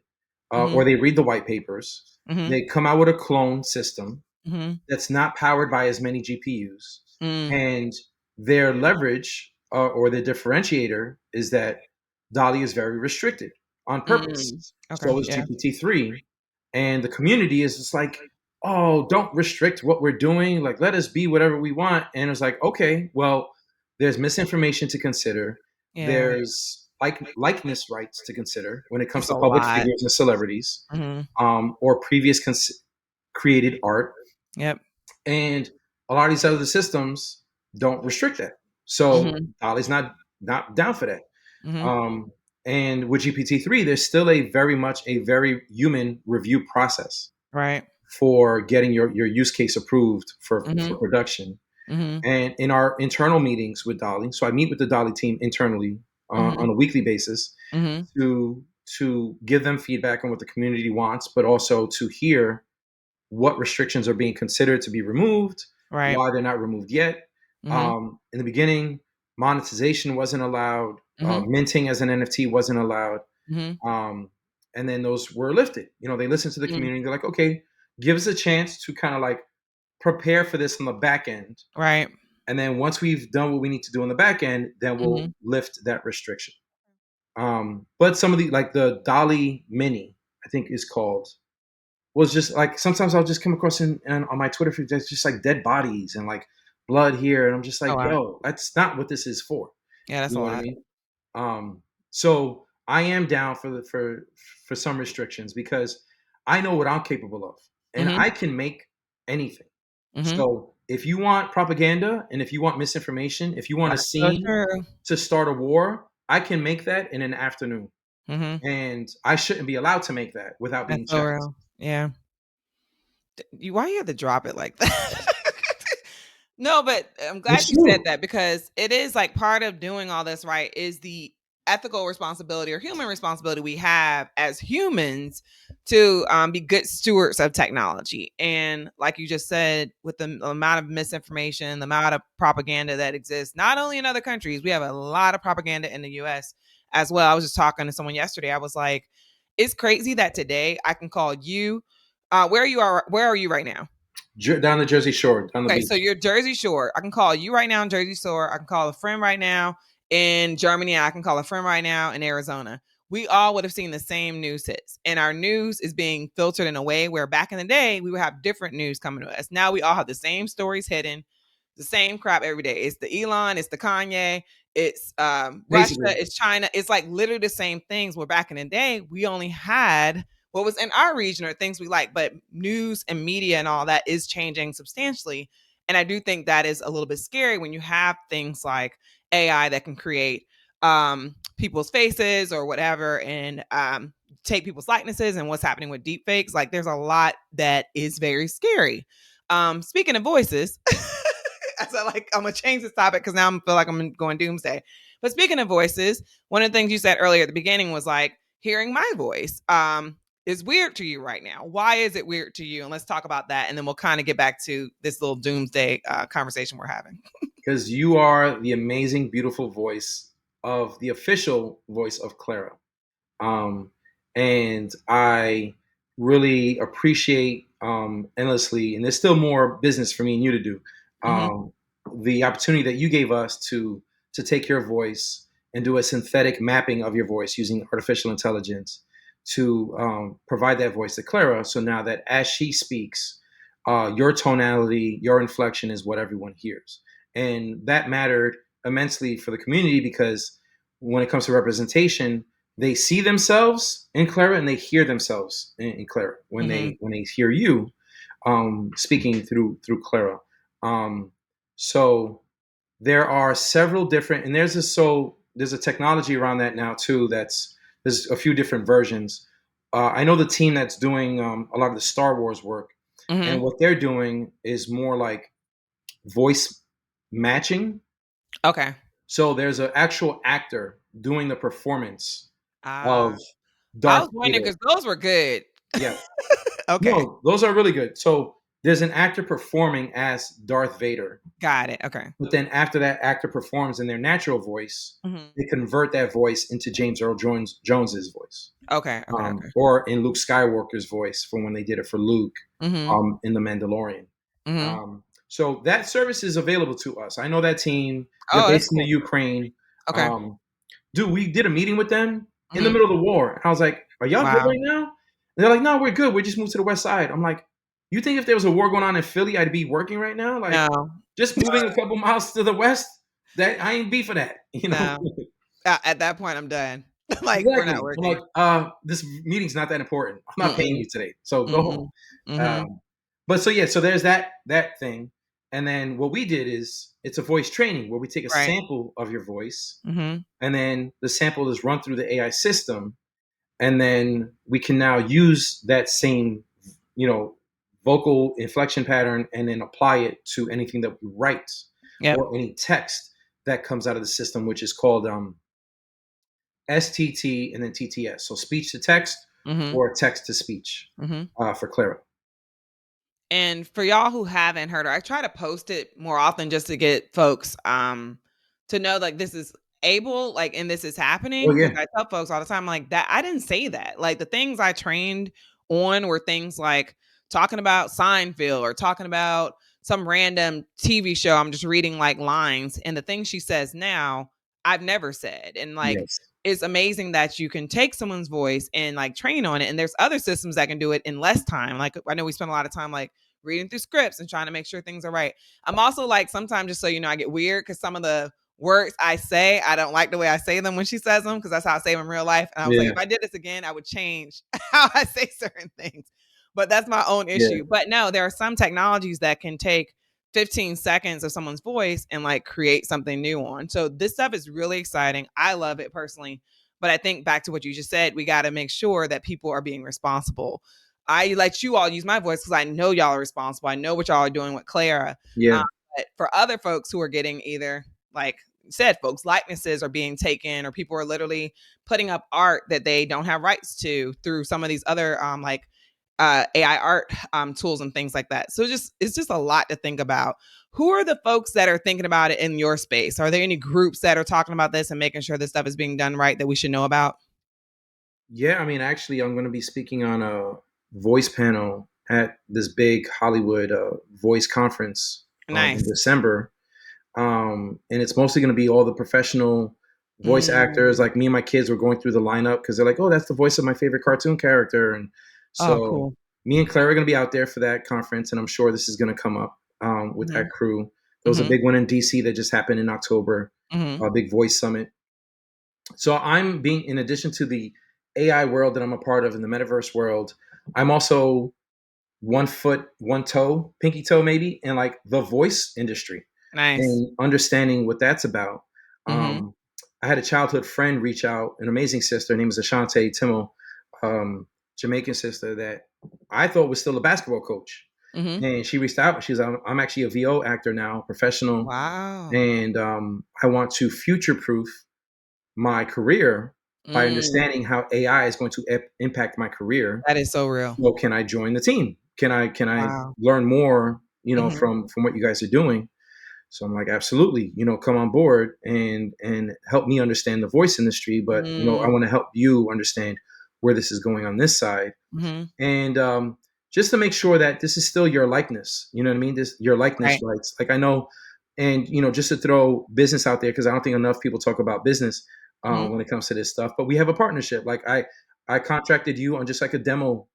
or mhm, they read the white papers. mhm, They come out with a clone system mhm, that's not powered by as many GPUs, mm, and their leverage or their differentiator is that DALL-E is very restricted on purpose. mm. Okay, So is yeah. GPT-3, and the community is just like, oh, don't restrict what we're doing. Like, let us be whatever we want. And it's like, okay, well, there's misinformation to consider. Yeah. There's likeness rights to consider when it comes It's to a public lot. figures and celebrities, Mhm. or previous created art. Yep. And a lot of these other systems don't restrict that. So Mhm. Dolly's not down for that. Mhm. Um, and with GPT-3, there's still a very human review process Right. for getting your use case approved for Mhm. production. Mhm. And in our internal meetings with Dolly, so I meet with the Dolly team internally Mhm. on a weekly basis Mhm. to give them feedback on what the community wants, but also to hear what restrictions are being considered to be removed, Right. why they're not removed yet. Mhm. In the beginning, monetization wasn't allowed, Mhm. minting as an NFT wasn't allowed, Mhm. um, and then those were lifted. They listened to the Mhm. community. They're like, okay, give us a chance to kind of like prepare for this on the back end, Right. and then once we've done what we need to do on the back end, then we'll Mhm. lift that restriction. But some of the like the Dolly Mini, I think is called, was just like sometimes I'll just come across on my Twitter feed there's just like dead bodies and like blood here, and I'm just A like, lot. yo, that's not what this is for. Yeah, that's You a know what I lot. mean? So I am down for some restrictions because I know what I'm capable of, and Mhm. I can make anything. Mhm. So if you want propaganda and if you want misinformation, if you want a That's so scene true. to start a war, I can make that in an afternoon, Mhm. and I shouldn't be allowed to make that without That's being so checked. real. Yeah. You why you have to drop it like that? No, but I'm glad It's you said true. that because it is like part of doing all this right is the ethical responsibility or human responsibility we have as humans to be good stewards of technology. And like you just said, with the amount of misinformation, the amount of propaganda that exists, not only in other countries, we have a lot of propaganda in the US as well. I was just talking to someone yesterday. I was like, it's crazy that today I can call you. Where are you right now? Down the Jersey Shore, down the Okay, so beach. you're Jersey Shore. I can call you right now in Jersey Shore. I can call a friend right now in Germany. I can call a friend right now in Arizona. We all would have seen the same news hits. And our news is being filtered in a way where back in the day, we would have different news coming to us. Now we all have the same stories hidden, the same crap every day. It's the Elon, it's the Kanye, it's Russia, Basically, it's China. It's like literally the same things where back in the day, we only had what was in our region or things we like, but news and media and all that is changing substantially. And I do think that is a little bit scary when you have things like AI that can create people's faces or whatever and take people's likenesses and what's happening with deep fakes. Like there's a lot that is very scary. Speaking of voices, as I'm gonna change this topic because now I feel like I'm going doomsday. But speaking of voices, one of the things you said earlier at the beginning was like hearing my voice. Is weird to you right now. Why is it weird to you? And let's talk about that, and then we'll kind of get back to this little doomsday conversation we're having. because you are the amazing, beautiful voice of the official voice of Clara. Um, and I really appreciate endlessly, and there's still more business for me and you to do. Mm-hmm. Um, the opportunity that you gave us to take your voice and do a synthetic mapping of your voice using artificial intelligence to provide that voice to Clara. So now that as she speaks, your tonality, your inflection is what everyone hears, and that mattered immensely for the community because when it comes to representation, they see themselves in Clara and they hear themselves in Clara when Mm-hmm. they hear you. speaking through Clara. Um, so there are several different, and there's a technology around that now too. There's a few different versions. I know the team that's doing a lot of the Star Wars work, and Mhm. what they're doing is more like voice matching. Okay. So there's an actual actor doing the performance Ah, of I Darth was wondering Vader. because those were good. Yeah, Okay. no, those are really good. So there's an actor performing as Darth Vader, Got it. Okay. but then after that actor performs in their natural voice, Mhm. they convert that voice into James Earl Jones's voice, Okay. Okay. Okay. or in Luke Skywalker's voice from when they did it for Luke Mhm. in The Mandalorian. Mhm. So that service is available to us. I know that team. They're Oh, that's based in the cool. Ukraine. Okay. Um, Dude, we did a meeting with them in the Mhm. middle of the war. And I was like, "Are y'all good Wow. right now?" And they're like, "No, we're good. We just moved to the West Side." I'm like, "You think if there was a war going on in Philly, I'd be working right now? Like, No. just moving a couple miles to the west, that I ain't beef for that, you know?" No. At that point, I'm done. Like, we're not Exactly. I'm like, working. this meeting's not that important. I'm not paying Mm-mm. you today, so go home. Mm-mm. Mhm. Um, but so yeah, so there's that thing, and then what we did is it's a voice training where we take a Right. sample of your voice, Mhm. and then the sample is run through the AI system, and then we can now use that same, you know, vocal inflection pattern and then apply it to anything that we write Yep. or any text that comes out of the system, which is called STT and then TTS. So speech to text Mhm. or text to speech Mhm. for Clara. And for y'all who haven't heard her, I try to post it more often just to get folks to know like this is able, like, and this is Oh happening. Cause yeah, I tell folks all the time, like that I didn't say that. Like the things I trained on were things like talking about Seinfeld or talking about some random TV show. I'm just reading like lines. And the things she says now, I've never said. And like yes, it's amazing that you can take someone's voice and like train on it. And there's other systems that can do it in less time. Like I know we spend a lot of time like reading through scripts and trying to make sure things are right. I'm also like sometimes just so you know, I get weird because some of the words I say, I don't like the way I say them when she says them because that's how I say them in real life. And I was like, yeah, if I did this again, I would change how I say certain things. But that's my own yeah, issue. But no, there are some technologies that can take 15 seconds of someone's voice and like create something new on. So this stuff is really exciting. I love it personally. But I think back to what you just said, we got to make sure that people are being responsible. I let you all use my voice because I know y'all are responsible. I know what y'all are doing with Clara. Um, yeah, but for other folks who are getting either, like you said, folks' likenesses are being taken, or people are literally putting up art that they don't have rights to through some of these other like AI art tools and things like that. So just it's just a lot to think about. Who are the folks that are thinking about it in your space? Are there any groups that are talking about this and making sure this stuff is being done right that we should know about? yeah. I mean, actually, I'm going to be speaking on a voice panel at this big Hollywood voice conference in Nice. December. And it's mostly going to be all the professional voice actors. Mm. Like me and my kids were going through the lineup because they're like, "Oh, that's the voice of my favorite cartoon character," and Oh, so cool. me and Claire are going to be out there for that conference, and I'm sure this is going to come up with that Mhm. crew. There was a Mhm. big one in DC that just happened in October, Mhm. a big voice summit. So I'm being, in addition to the AI world that I'm a part of in the metaverse world, I'm also one foot, one toe, pinky toe maybe, in like the voice industry Nice. and understanding what that's about. Mhm. Um, I had a childhood friend reach out, an amazing sister. Her name is Ashante Timmel, Jamaican sister that I thought was still a basketball coach. Mhm. And she reached out. She's, I'm actually a VO actor now, professional, Wow. and I want to future proof my career by Mm. understanding how AI is going to impact my career. That is so real. So can I join the team? Can I Wow. learn more, Mhm. from what you guys are doing? So I'm like, absolutely, come on board and help me understand the voice industry, but I Mm. want to help you understand where this is going on this side. Mhm. And just to make sure that this is still your likeness, you know what I mean? This your likeness Right. rights. Like I know, and just to throw business out there because I don't think enough people talk about business Mhm. when it comes to this stuff. But we have a partnership. Like I contracted you on just like a demo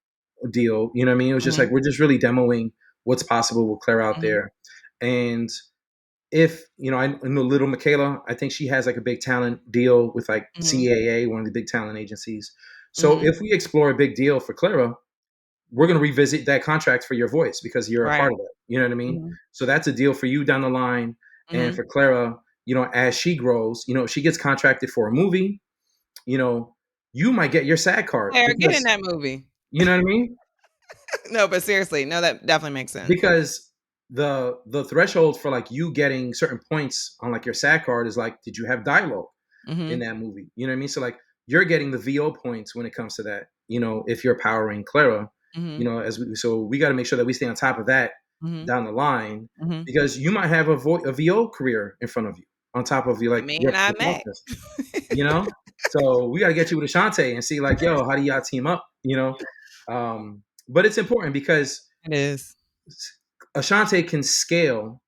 deal. You know what I mean? It was just like Mhm. we're just really demoing what's possible with Claire out Mhm. there. And if I know little Michaela, I think she has like a big talent deal with like Mhm. C.A.A., one of the big talent agencies. So Mhm. if we explore a big deal for Clara, we're going to revisit that contract for your voice because you're a Right. part of it. You know what I mean? Mhm. So that's a deal for you down the line. And Mhm. for Clara, as she grows, if she gets contracted for a movie, you know, you might get your SAG card Claire, get in because, that movie. you know what I mean? No, but seriously, no, that definitely makes sense. Because the threshold for like you getting certain points on like your SAG card is like, did you have dialogue in Mhm. that movie? You know what I mean? So like you're getting the VO points when it comes to that. If you're powering Clara, Mhm. so we got to make sure that we stay on top of that Mhm. down the line Mhm. because you might have a VO career in front of you on top of you I like mean, your I may. podcast. You know, so we got to get you with Ashante and see like, yo, how do y'all team up? But it's important because It is. Ashante can scale.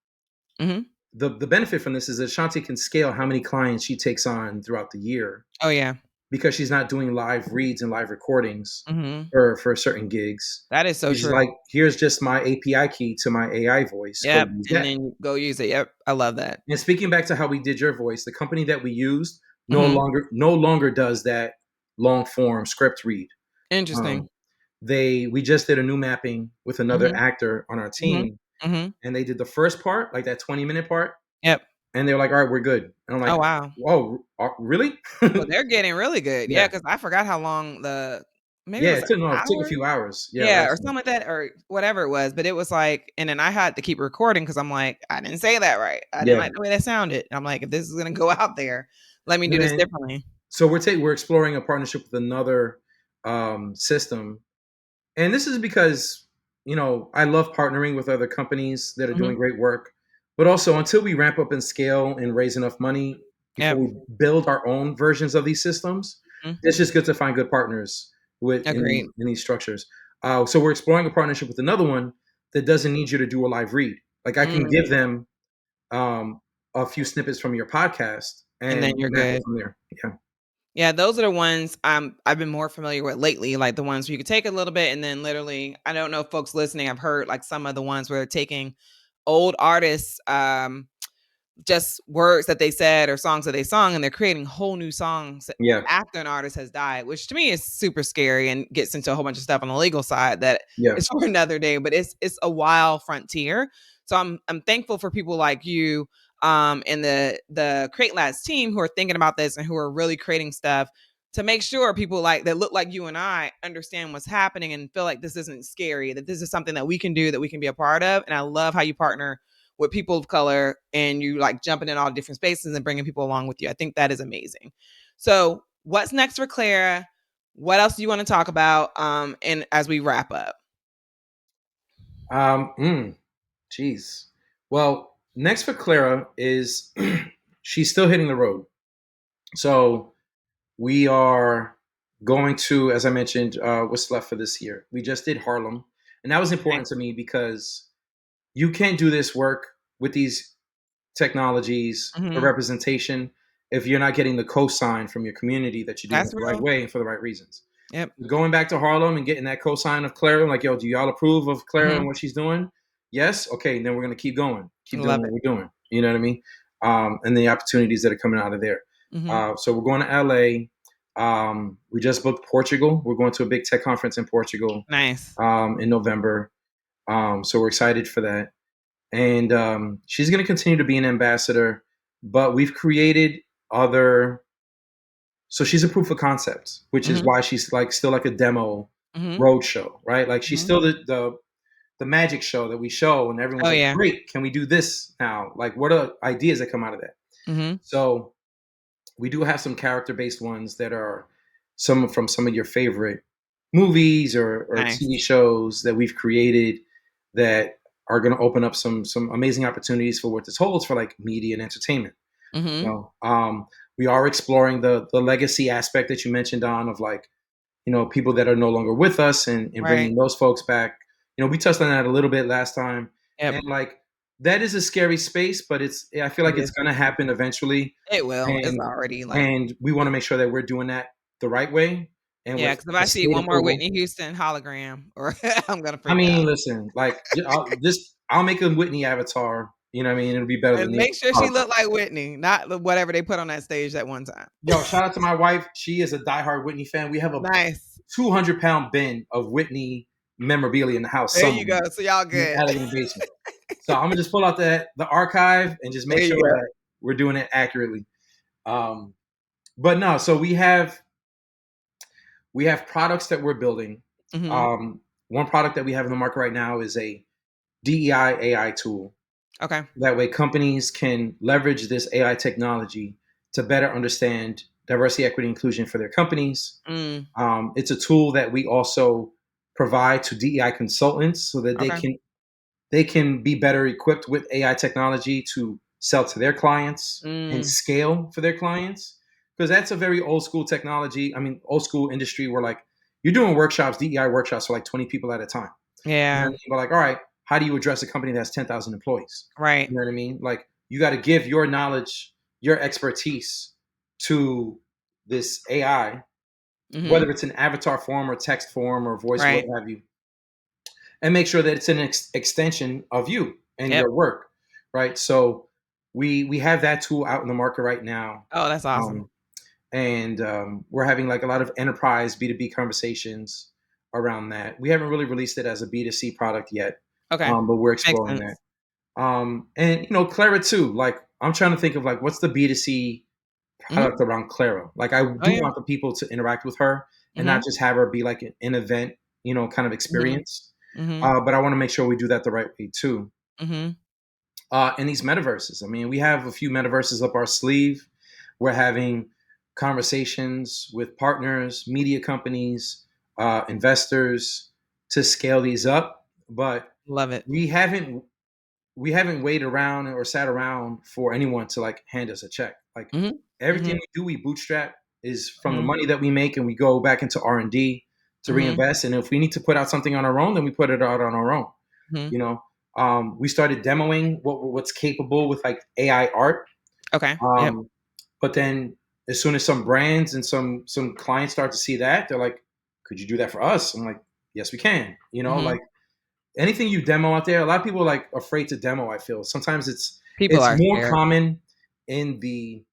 Mhm. The benefit from this is that Ashante can scale how many clients she takes on throughout the year Oh, yeah. because she's not doing live reads and live recordings Mhm. for certain gigs. That is so She's just true. like, here's just my API key to my AI voice. Go Yep, use and that. then go use it. Yep, I love that. And speaking back to how we did your voice, the company that we used Mhm. no longer does that long form script read. Interesting. Um, we just did a new mapping with another Mhm. actor on our Mhm. team, Mhm. and they did the first part, like that 20-minute part, Yep. and they were like, "All right, we're good." And I'm Oh, like, wow. "Whoa, really?" So they're getting really good. Yeah, Yeah, because I forgot how long maybe it yeah. was It an took no, it took a hour? few hours. Yeah, Yeah, or actually. something like that, or whatever it was, but it was like and then I had to keep recording because 'cause I'm like, "I didn't say that right. I didn't Yeah, like the way that sounded." I'm like, "If this is gonna go out there, let me do and this then differently." so we're exploring a partnership with another system. And this is because, I love partnering with other companies that are Mhm. doing great work. But also, until we ramp up in scale and raise enough money before Yep. we build our own versions of these systems, Mhm. it's just good to find good partners Agreed. in these structures. So we're exploring a partnership with another one that doesn't need you to do a live read. Like I can Mm, give them um, a few snippets from your podcast and then and you're map it good. from there. Yeah. Yeah, those are the ones I've been more familiar with lately, like the ones where you could take a little bit and then literally I don't know if folks listening have heard like some of the ones where they're taking old artists, just words that they said or songs that they sung, and they're creating whole new songs Yeah. after an artist has died, which to me is super scary and gets into a whole bunch of stuff on the legal side that Yeah. is for another day. But it's a wild frontier. So I'm thankful for people like you and the Create Labs team who are thinking about this and who are really creating stuff to make sure people like that look like you and I understand what's happening and feel like this isn't scary, that this is something that we can do, that we can be a part of. And I love how you partner with people of color and you like jumping in all different spaces and bringing people along with you. I think that is amazing. So, what's next for Clara? What else do you want to talk about? And as we wrap up, Um, mm, Jeez. Well, next for Clara is she's still hitting the road. So we are going to, as I mentioned, what's left for this year. We just did Harlem, and that was nice. important to me because you can't do this work with these technologies for Mm-hmm. representation if you're not getting the cosign from your community that you're doing That's it the right real. way and for the right reasons. Yep. Going back to Harlem and getting that cosign of Clara, like, yo, do y'all approve of Clara Mm-hmm. and what she's doing? Yes. Okay. Then we're going to keep doing Love what it. we're doing. You know what I mean? And the opportunities that are coming out of there. Mm-hmm. So we're going to LA. We just booked Portugal. We're going to a big tech conference in Portugal Nice. in November. So we're excited for that. And she's going to continue to be an ambassador, but we've created other. So she's a proof of concept, which is Mm-hmm. why she's like still like a demo Mm-hmm. road show, right? Like she's Mm-hmm. still the magic show that we show, and everyone's Oh like, yeah. "Great, can we do this now?" Like, what are ideas that come out of that? Mm-hmm. So we do have some character based ones that are some of your favorite movies or TV Nice. shows that we've created that are going to open up some amazing opportunities for what this holds for like media and entertainment. You Mm-hmm. know, we are exploring the legacy aspect that you mentioned on of like people that are no longer with us and Right. bringing those folks back. We touched on that a little bit last time, Yep. and like that is a scary space, but I feel It like it's is. going to happen eventually, It will. It's and already like and we want to make sure that we're doing that the right way and yeah. with Because if I the see state one more approval. Whitney Houston hologram, or I'm gonna I freak mean, out. listen, like I'll make a Whitney avatar. You know what I mean? It'll be better And than the make sure she hologram. look like Whitney, not whatever they put on that stage that one time. Yo, shout out to my wife. She is a diehard Whitney fan. We have a Nice. 200-pound bin of Whitney memorabilia in the house There you somewhere go. So y'all in an good. elegant basement. So I'm gonna just pull out the archive and just make There sure you go. that we're doing it accurately. Um, but no, so we have products that we're building. Mhm. Um, one product that we have in the market right now is a DEI AI tool. Okay. That way, companies can leverage this AI technology to better understand diversity, equity, inclusion for their companies. Mm. It's a tool that we also provide to DEI consultants so that they Okay. can be better equipped with AI technology to sell to their clients and Mm. scale for their clients. Because that's a very old school technology. I mean, old school industry where like you're doing workshops, DEI workshops for like 20 people at a time. You know what I Yeah. mean? But like, all right, how do you address a company that has 10,000 employees? Right. You know what I mean? Like, you got to give your knowledge, your expertise to this AI, Mhm. whether it's in avatar form or text form or voice, what Right. have you, and make sure that it's an extension of you and Yep. your work, right? So we have that tool out in the market right now, Oh, that's awesome. um, and we're having like a lot of enterprise B2B conversations around that. We haven't really released it as a B2C product yet, Okay. but we're Makes exploring that. sense. And Clara too. Like I'm trying to think of like what's the B2C Mhm. product around Clara. Like I Oh, do yeah. want the people to interact with her and not Mhm. just have her be like an event, kind of Mhm. experience. Mhm. But I want to make sure we do that the right way too. Mhm. In these metaverses, I mean, we have a few metaverses up our sleeve. We're having conversations with partners, media companies, investors to scale these up, but Love it. we haven't waited around or sat around for anyone to like hand us a check. Like Mhm. everything Mhm. we do, we bootstrap is from the Mhm. money that we make, and we go back into R&D to Mhm. reinvest. And if we need to put out something on our own, then we put it out on our own. Mhm. You know, we started demoing what's capable with like AI art. Okay. Yep. Um, but then as soon as some brands and some clients start to see that, they're like, "Could you do that for us?" I'm like, "Yes, we can." Mhm. Like anything you demo out there, a lot of people are like afraid to demo. I feel sometimes it's People it's are more scared. common in the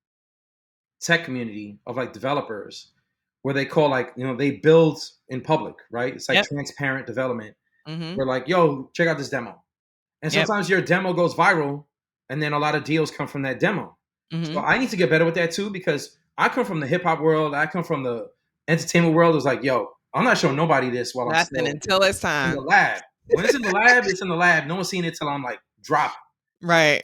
tech community of like developers where they call like they build in public, right? It's like Yep. transparent development. Mhm. We're like, yo, check out this demo. And Yep. sometimes your demo goes viral, and then a lot of deals come from that demo. So Mhm. I need to get better with that too because I come from the hip hop world. I come from the entertainment world. It's like, yo, I'm not showing nobody this while I'm Nothing still until it's in the time. lab. When it's in the lab, it's in the lab. No one's seen it till I'm like drop. Right.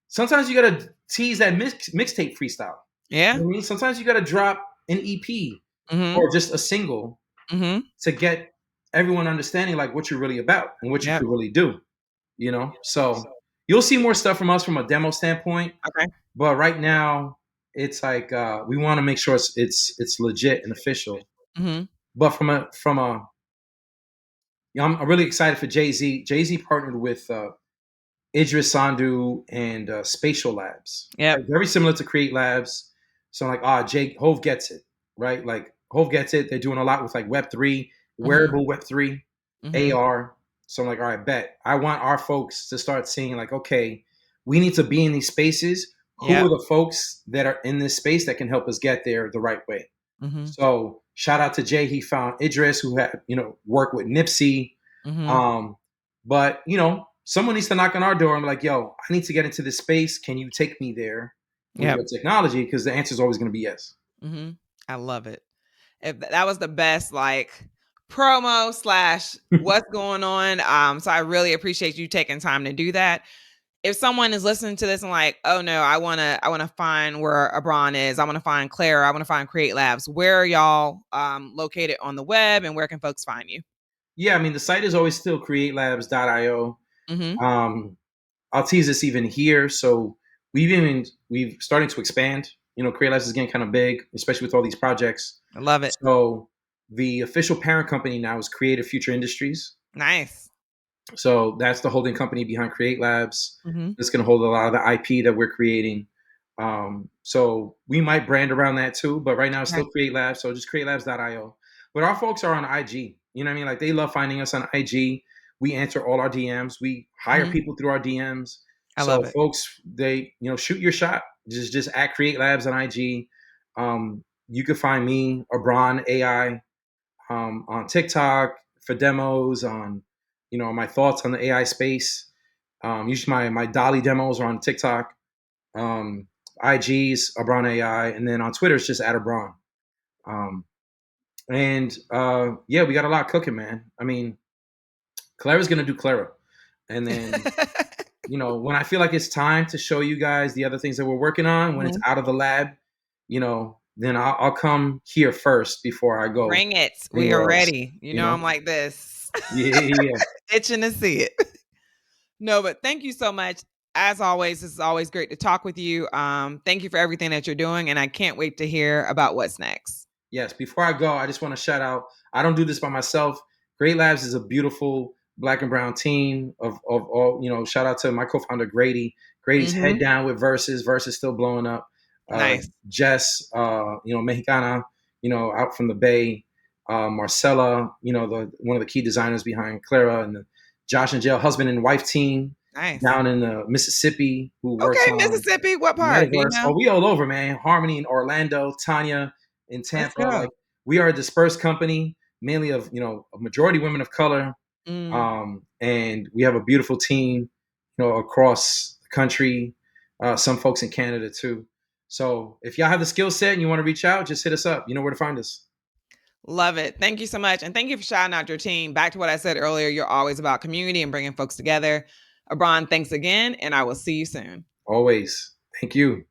Sometimes you gotta tease that mixtape freestyle. You Yeah. know what I mean? Sometimes you gotta drop an EP Mhm. or just a single Mhm. to get everyone understanding like what you're really about and what you Yep. could really do. So you'll see more stuff from us from a demo standpoint, Okay. but right now it's like we want to make sure it's legit and official. Mhm. But from a I'm really excited for Jay-Z. Jay-Z partnered with Idris Sandu and Spatial Labs, right? Yep. Very similar to Create Labs. So I'm like, Jake Hove gets it, right? Like Hove gets it. They're doing a lot with like Web3, Mhm. wearable Web3, Mhm. AR. So I'm like, all right, bet. I want our folks to start seeing like, okay, we need to be in these spaces. Who are Yep. the folks that are in this space that can help us get there the right way? Mhm. So shout out to Jay. He found Idris, who had worked with Nipsey. Mhm. Um, but someone needs to knock on our door and be like, "Yo, I need to get into this space. Can you take me there with Yep. your technology?" Because the answer is always going to be yes. Mhm. I love it. That was the best, like, promo slash what's going on. So I really appreciate you taking time to do that. If someone is listening to this and like, oh no, I wanna find where Abron is. I wanna find Claire. I wanna find Create Labs. Where are y'all located on the web, and where can folks find you? Yeah, I mean the site is always still createlabs.io. Mhm. Um, I'll tease this even here. So we've starting to expand. Create Labs is getting kind of big, especially with all these projects. I love it. So the official parent company now is Creative Future Industries. Nice. So that's the holding company behind Create Labs. Mhm. It's going to hold a lot of the IP that we're creating. So we might brand around that too, but right now it's Okay. still Create Labs. So just createlabs.io. But our folks are on IG. You know what I mean? Like they love finding us on IG. We answer all our DMs. We hire Mhm. people through our DMs. I love So it. folks, they shoot your shot. Just at Create Labs on IG. You can find me, Abron AI, on TikTok, for demos on, my thoughts on the AI space. Usually my DALL-E demos are on TikTok. Um, IG's Abron AI, and then on Twitter it's just at Abron. And yeah, we got a lot cooking, man. I mean, Clara's gonna do Clara, and then when I feel like it's time to show you guys the other things that we're working on, when it's Mhm. out of the lab, then I'll come here first before I go Bring it. We are anywhere else. ready. You You know, I'm know? like this, Yeah, yeah. itching to see it. No, but thank you so much. As always, this is always great to talk with you. Thank you for everything that you're doing, and I can't wait to hear about what's next. Yes, before I go, I just want to shout out. I don't do this by myself. Great Labs is a beautiful black and brown team of all. Shout out to my co-founder Grady. Grady's head Mhm. down with Versus. Versus still blowing up. Nice. Jess, Mexicana, out from the Bay. Marcella, the one of the key designers behind Clara, and the Josh and Jill husband and wife team Nice. down in the Mississippi who works Okay, on Mississippi, what part? Do you Metaverse. know? Oh, we all over, man. Harmony in Orlando, Tanya in Let's Tampa. go. Like, we are a dispersed company, mainly of a majority women of color, Mm. and we have a beautiful team, across the country. Some folks in Canada too. So if y'all have the skill set and you want to reach out, just hit us up. You know where to find us. Love it. Thank you so much. And thank you for shouting out your team. Back to what I said earlier, you're always about community and bringing folks together. Abron, thanks again, and I will see you soon. Always. Thank you.